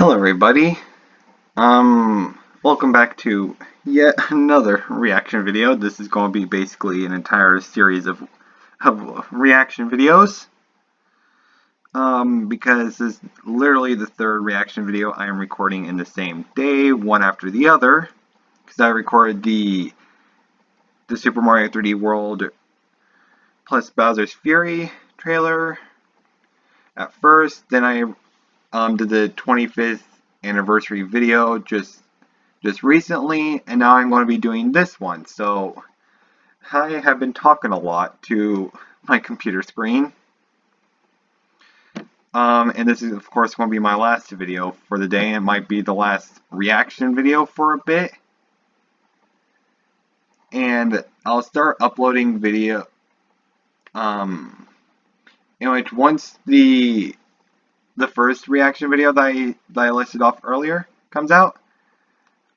Hello everybody, welcome back to yet another reaction video. This is going to be basically an entire series of reaction videos, because this is literally the third reaction video I am recording in the same day, one after the other, because I recorded the Super Mario 3D World plus Bowser's Fury trailer at first, then I did the 25th anniversary video just recently, and now I'm going to be doing this one. So I have been talking a lot to my computer screen, and this is of course going to be my last video for the day. It might be the last reaction video for a bit, and I'll start uploading video in which once the first reaction video that I listed off earlier comes out.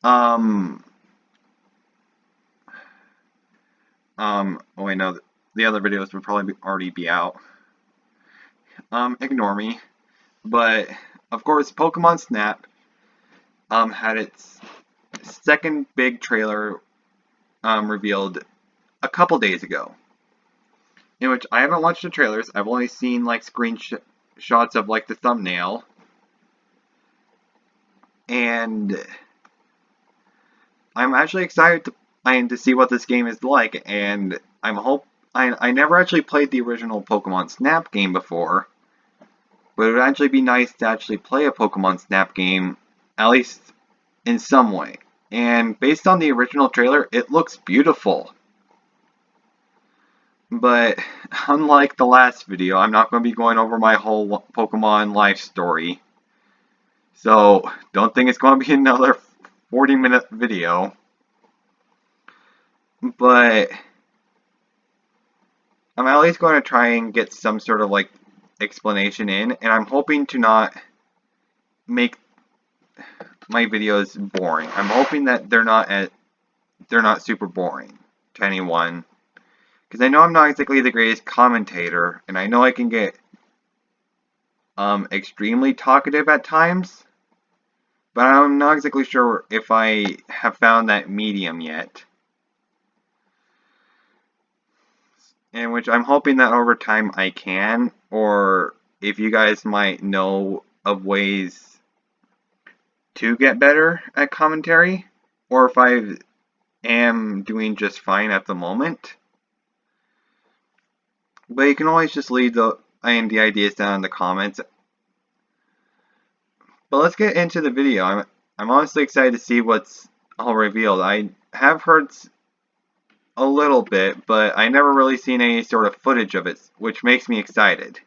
Oh wait, no, the other videos would probably already be out. Ignore me. But, of course, Pokemon Snap, had its second big trailer, revealed a couple days ago. In which I haven't watched the trailers, I've only seen, like, screenshots of, like, the thumbnail. And I'm actually excited to see what this game is like, and I never actually played the original Pokemon Snap game before, but it would actually be nice to actually play a Pokemon Snap game, at least in some way. And based on the original trailer, it looks beautiful. But unlike the last video, I'm not going to be going over my whole Pokemon life story. So don't think it's going to be another 40-minute video. But I'm at least going to try and get some sort of like explanation in, and I'm hoping to not make my videos boring. I'm hoping that they're not super boring to anyone, because I know I'm not exactly the greatest commentator, and I know I can get extremely talkative at times, but I'm not exactly sure if I have found that medium yet. In which I'm hoping that over time I can, or if you guys might know of ways to get better at commentary, or if I am doing just fine at the moment. But you can always just leave the ideas down in the comments. But let's get into the video. I'm honestly excited to see what's all revealed. I have heard a little bit, but I never really seen any sort of footage of it, which makes me excited.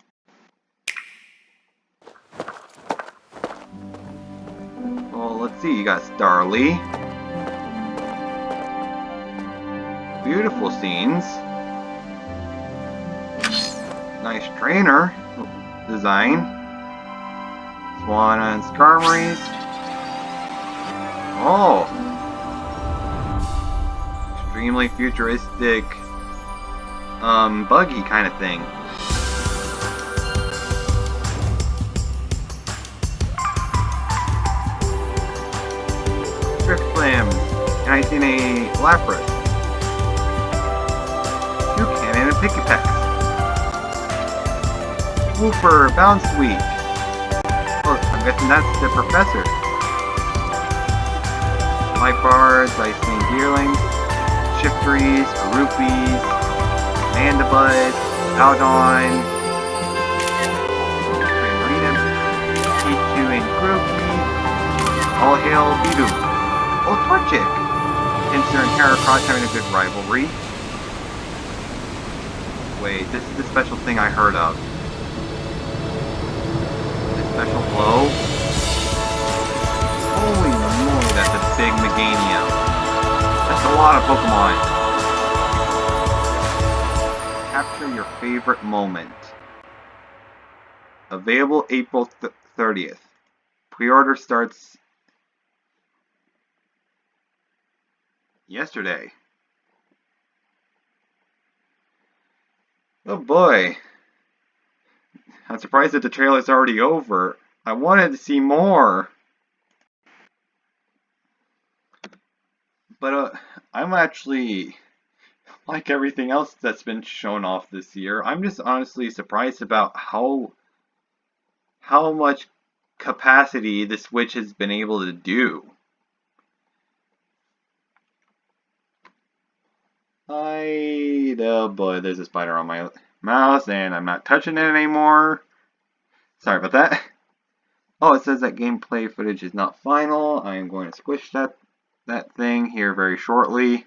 Well, let's see, you got Starly. Beautiful scenes. Nice trainer design. Swanna and Skarmory's. Oh! Extremely futuristic, buggy kind of thing. Drift Slams, and I seen a Lapras, Toucan, and a Pikipek. Wooper, Bounce Sweet. Oh, I'm guessing that's the professor. Light bars, I seen Deerlings, Shiftries, Rupees, Mandibuzz, Aldon, Marina, Pichu, and Grookey. All hail Bidoof. Oh, Torchic! Pinsir and Heracross having a good rivalry. Wait, this is the special thing I heard of. The special blow? Holy moly, that's a big Meganium. That's a lot of Pokemon. Capture your favorite moment. Available April 30th. Pre-order starts yesterday. Oh boy. I'm surprised that the trailer's already over. I wanted to see more. But I'm actually, like everything else that's been shown off this year, I'm just honestly surprised about how much capacity the Switch has been able to do. Oh boy, there's a spider on my mouse, and I'm not touching it anymore. Sorry about that. Oh, it says that gameplay footage is not final. I am going to squish that thing here very shortly.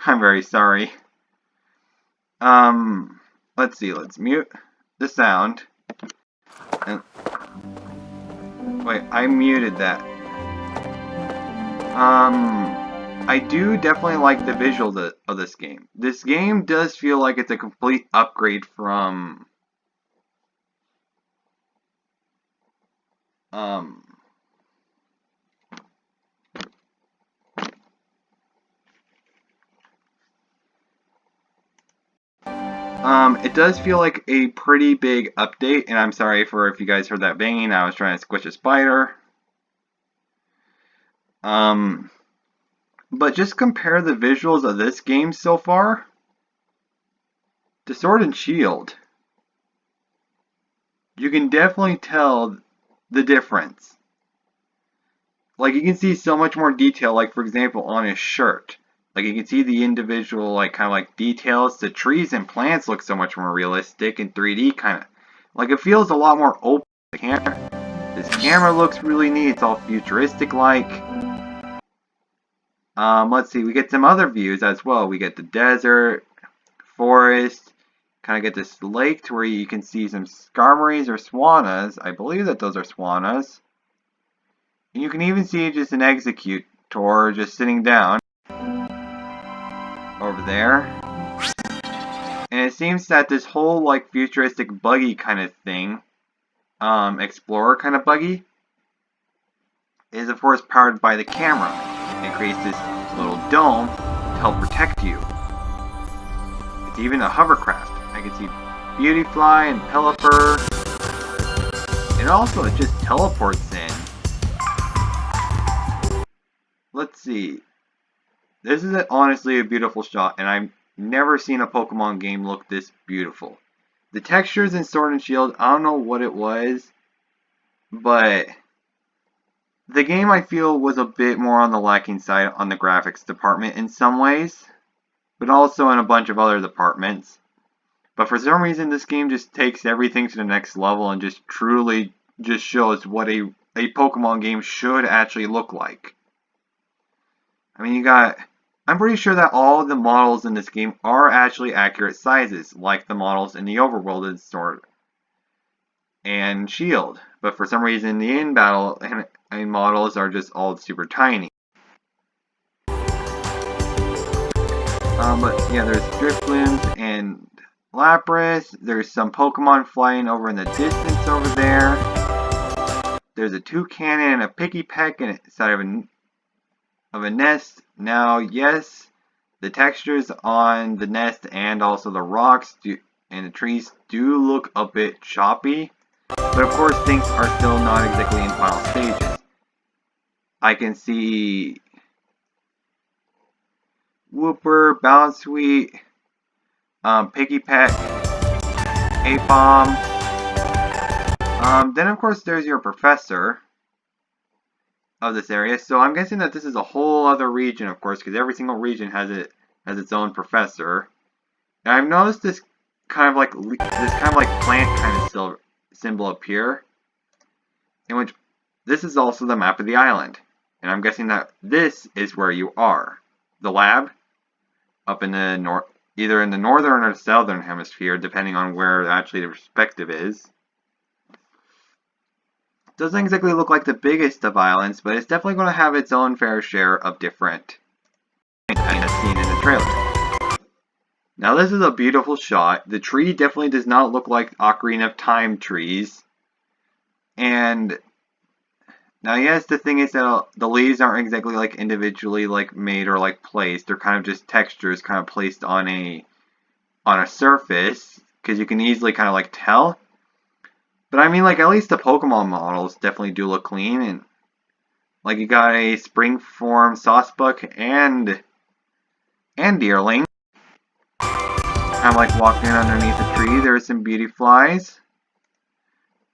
I'm very sorry. Let's see. Let's mute the sound. And wait, I muted that. I do definitely like the visuals of this game. This game does feel like it's a complete upgrade from it does feel like a pretty big update, and I'm sorry for if you guys heard that banging. I was trying to squish a spider. But just compare the visuals of this game so far to Sword and Shield. You can definitely tell the difference. Like, you can see so much more detail, like, for example, on his shirt. Like, you can see the individual, like, kind of like details. The trees and plants look so much more realistic in 3D, kind of. Like, it feels a lot more open. This camera looks really neat. It's all futuristic-like. Let's see. We get some other views as well. We get the desert, forest, kind of get this lake to where you can see some skarmories or swanas. I believe that those are swanas. And you can even see just an executor just sitting down over there. And it seems that this whole like futuristic buggy kind of thing, explorer kind of buggy, is of course powered by the camera. It creates this little dome to help protect you. It's even a hovercraft. I can see Beautyfly and Pelipper. And also it just teleports in. Let's see. This is honestly a beautiful shot, and I've never seen a Pokemon game look this beautiful. The textures in Sword and Shield, I don't know what it was, but the game I feel was a bit more on the lacking side on the graphics department in some ways, but also in a bunch of other departments. But for some reason, this game just takes everything to the next level and just truly just shows what a Pokemon game should actually look like. I mean, I'm pretty sure that all of the models in this game are actually accurate sizes, like the models in the overworld in Sword and Shield. But for some reason, the in-battle models are just all super tiny. But yeah, there's Driftlings and Lapras. There's some Pokemon flying over in the distance over there. There's a toucan and a Pikipek inside of a nest. Now, yes, the textures on the nest and also the rocks and the trees do look a bit choppy, but of course things are still not exactly in final stages. I can see Wooper, Bounsweet, Pikipek, Apom. Then of course there's your professor of this area. So I'm guessing that this is a whole other region, of course, because every single region has its own professor. And I've noticed this kind of like plant kind of symbol up here, in which this is also the map of the island. And I'm guessing that this is where you are. The lab up in the either in the northern or southern hemisphere, depending on where actually the perspective is. Doesn't exactly look like the biggest of islands, but it's definitely going to have its own fair share of different things as seen in the trailer. Now this is a beautiful shot. The tree definitely does not look like Ocarina of Time trees. And now yes, the thing is that the leaves aren't exactly like individually like made or like placed. They're kind of just textures kind of placed on a surface, because you can easily kind of like tell. But I mean, like, at least the Pokemon models definitely do look clean, and Like you got a spring form Sawsbuck and Deerling. Kind of like walking underneath a tree. There's some beauty flies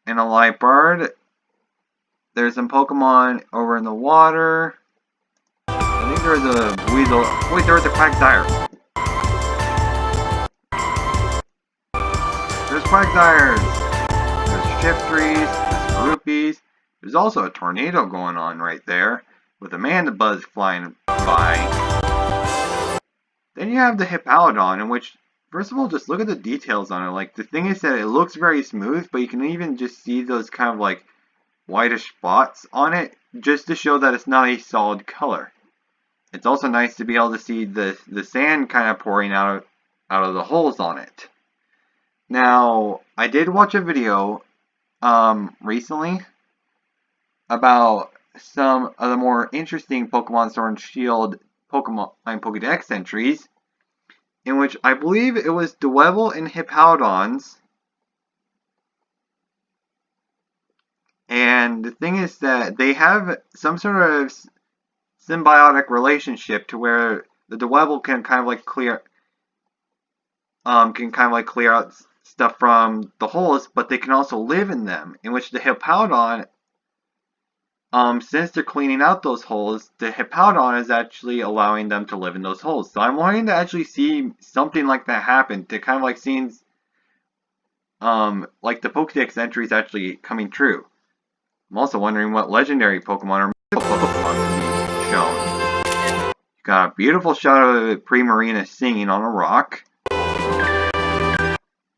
and a Liepard. There's some Pokemon over in the water. I think there's a Weasel. Wait, there's a Quagsire. There's Quagsires. There's Shiftries. There's Groupies. There's also a tornado going on right there with a Mandibuzz flying by. Then you have the Hippowdon, in which, first of all, just look at the details on it. Like, the thing is that it looks very smooth, but you can even just see those kind of like whitish spots on it, just to show that it's not a solid color. It's also nice to be able to see the sand kind of pouring out of the holes on it. Now, I did watch a video recently about some of the more interesting Pokemon Sword and Shield Pokédex entries, in which I believe it was Dwebble and Hippowdons. And the thing is that they have some sort of symbiotic relationship to where the Dwebble can kind of like clear out stuff from the holes, but they can also live in them. In which the Hippowdon, since they're cleaning out those holes, the Hippowdon is actually allowing them to live in those holes. So I'm wanting to actually see something like that happen, to kind of like seeing like the Pokédex entries actually coming true. I'm also wondering what legendary Pokemon or mythical Pokemon will be shown. You got a beautiful shot of Primarina singing on a rock.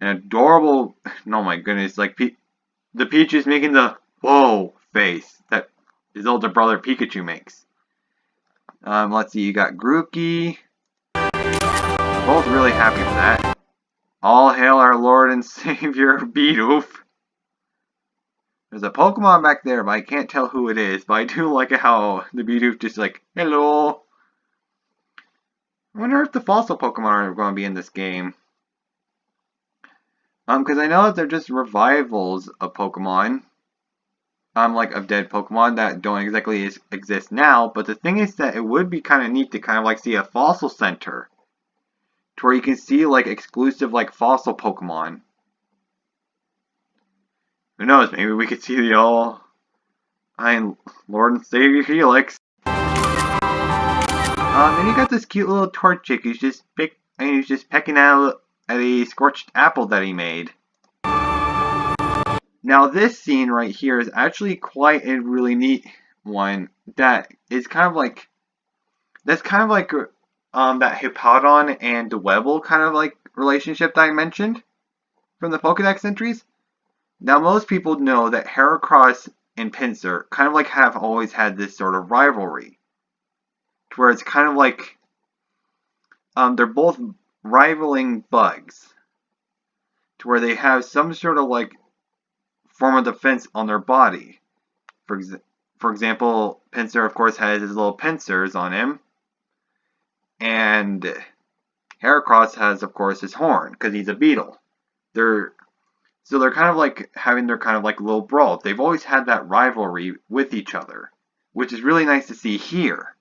An adorable, oh my goodness, like the Peach is making the whoa face that his older brother Pikachu makes. Let's see, you got Grookey. We're both really happy for that. All hail our Lord and Savior Bidoof. There's a Pokemon back there, but I can't tell who it is. But I do like how the Bidoof just like, hello. I wonder if the fossil Pokemon are going to be in this game. Because I know that they're just revivals of Pokemon. Like of dead Pokemon that don't exactly exist now. But the thing is that it would be kind of neat to kind of like see a fossil center, to where you can see like exclusive like fossil Pokemon. Who knows? Maybe we could see the Lord and Savior Helix. Then you got this cute little Torchic who's just pecking out at a scorched apple that he made. Now this scene right here is actually quite a really neat one. That is kind of like that Hippowdon and Dwebble kind of like relationship that I mentioned from the Pokédex entries. Now most people know that Heracross and Pinsir kind of like have always had this sort of rivalry, to where it's kind of like they're both rivaling bugs, to where they have some sort of like form of defense on their body. For example, Pinsir of course has his little pincers on him, and Heracross has of course his horn because he's a beetle. They're kind of like having their kind of like little brawl. They've always had that rivalry with each other, which is really nice to see here.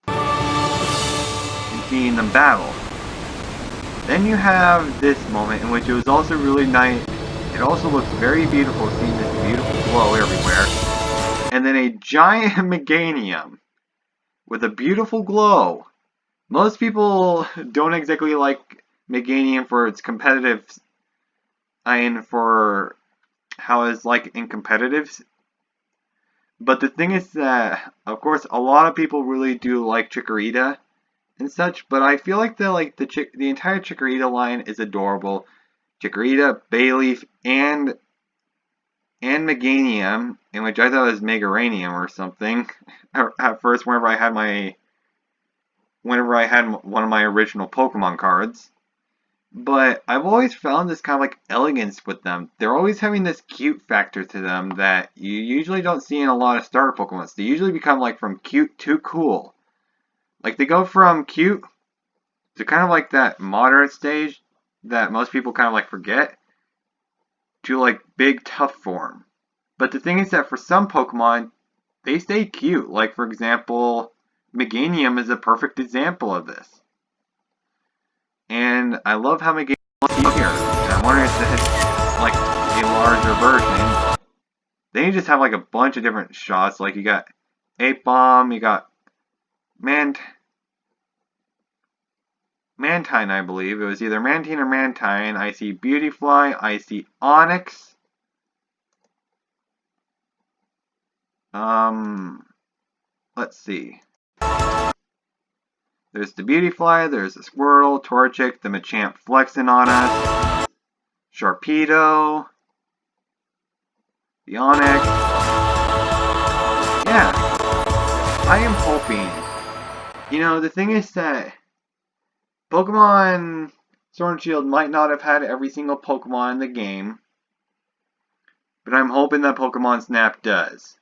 And seeing them battle. Then you have this moment in which it was also really nice. It also looks very beautiful seeing this beautiful glow everywhere. And then a giant Meganium with a beautiful glow. Most people don't exactly like Meganium for its competitive, for how it's like in competitives. But the thing is that, of course, a lot of people really do like Chikorita and such, but I feel like the entire Chikorita line is adorable. Chikorita, Bayleaf, and Meganium, in which I thought it was Megaranium or something at first whenever I had one of my original Pokemon cards. But I've always found this kind of like elegance with them. They're always having this cute factor to them that you usually don't see in a lot of starter Pokemon. They usually become like from cute to cool. Like they go from cute to kind of like that moderate stage that most people kind of like forget, to like big tough form. But the thing is that for some Pokemon, they stay cute. Like, for example, Meganium is a perfect example of this. And I love how Meganium looks here. And I'm wondering if it's like a larger version. Then you just have like a bunch of different shots. Like you got Ape Bomb, you got Mantine, I believe. It was either Mantine or Mantine. I see Beautyfly. I see Onyx. Let's see. There's the Beautyfly, there's the Squirtle, Torchic, the Machamp flexing on us, Sharpedo, the Onyx. Yeah, I am hoping. You know, the thing is that Pokemon Sword and Shield might not have had every single Pokemon in the game, but I'm hoping that Pokemon Snap does.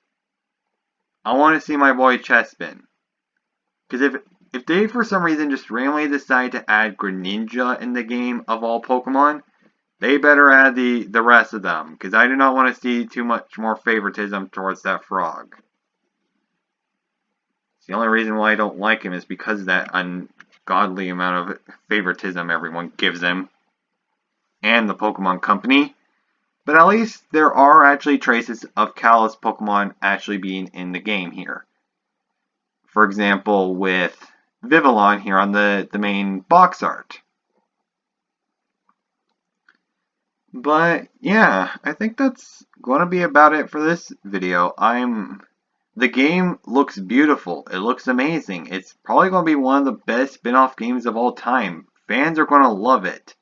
I want to see my boy Chespin. Because if they for some reason just randomly decide to add Greninja in the game of all Pokemon, they better add the rest of them. Because I do not want to see too much more favoritism towards that frog. The only reason why I don't like him is because of that ungodly amount of favoritism everyone gives him. And the Pokemon Company. But at least there are actually traces of Kalos Pokemon actually being in the game here. For example, with Vivillon here on the main box art. But yeah, I think that's going to be about it for this video. The game looks beautiful. It looks amazing. It's probably going to be one of the best spin-off games of all time. Fans are going to love it.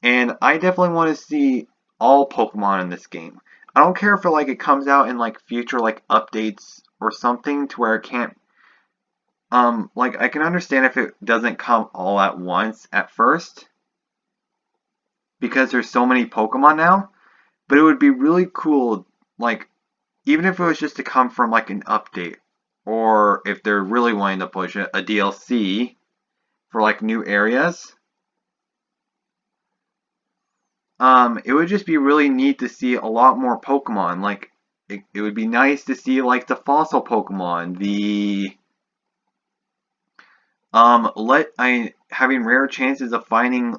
And I definitely want to see all Pokemon in this game. I don't care if it comes out in future updates or something to where it can't I can understand if it doesn't come all at once at first because there's so many Pokemon now, but it would be really cool even if it was just to come from an update, or if they're really wanting to push a DLC for new areas. It would just be really neat to see a lot more Pokemon. It would be nice to see the fossil Pokemon, the having rare chances of finding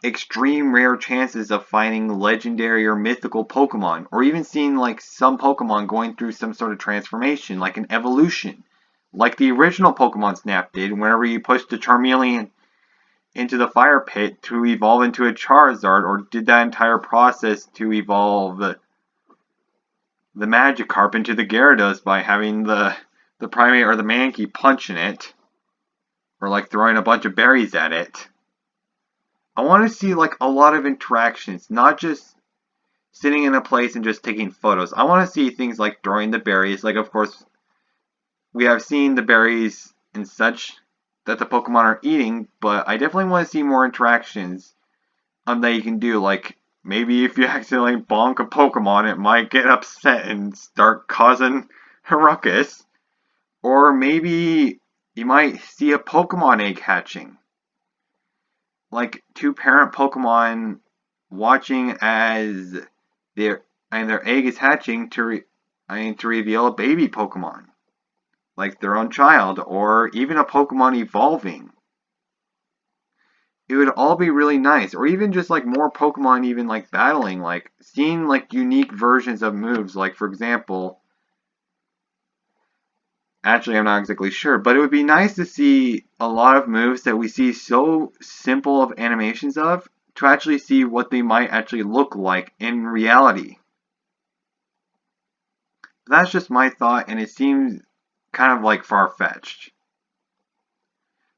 extreme rare chances of finding legendary or mythical Pokemon, or even seeing some Pokemon going through some sort of transformation, like an evolution, like the original Pokemon Snap did whenever you pushed the Charmeleon into the fire pit to evolve into a Charizard, or did that entire process to evolve the Magikarp into the Gyarados by having the Primate or the Mankey punching it, or throwing a bunch of berries at it. I want to see a lot of interactions, not just sitting in a place and just taking photos. I want to see things like throwing the berries. Of course, we have seen the berries and such that the Pokemon are eating, but I definitely want to see more interactions that you can do. Maybe if you accidentally bonk a Pokemon, it might get upset and start causing a ruckus. Or maybe you might see a Pokemon egg hatching. Two parent Pokemon watching as their egg is hatching to reveal a baby Pokemon, their own child, or even a Pokemon evolving. It would all be really nice, or even just more Pokemon even battling, seeing unique versions of moves. For example, actually, I'm not exactly sure, but it would be nice to see a lot of moves that we see so simple of animations of, to actually see what they might actually look like in reality. That's just my thought, and it seems kind of far-fetched.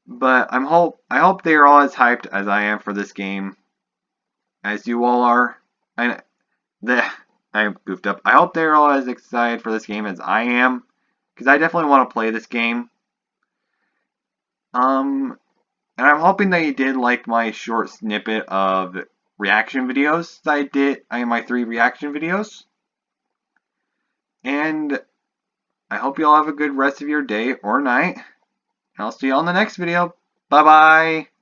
But I hope they are all as hyped as I am for this game, as you all are. I goofed up. I hope they're all as excited for this game as I am, because I definitely want to play this game. And I'm hoping that you did like my short snippet of reaction videos that I did. My 3 reaction videos. And I hope you all have a good rest of your day or night. And I'll see you all in the next video. Bye bye.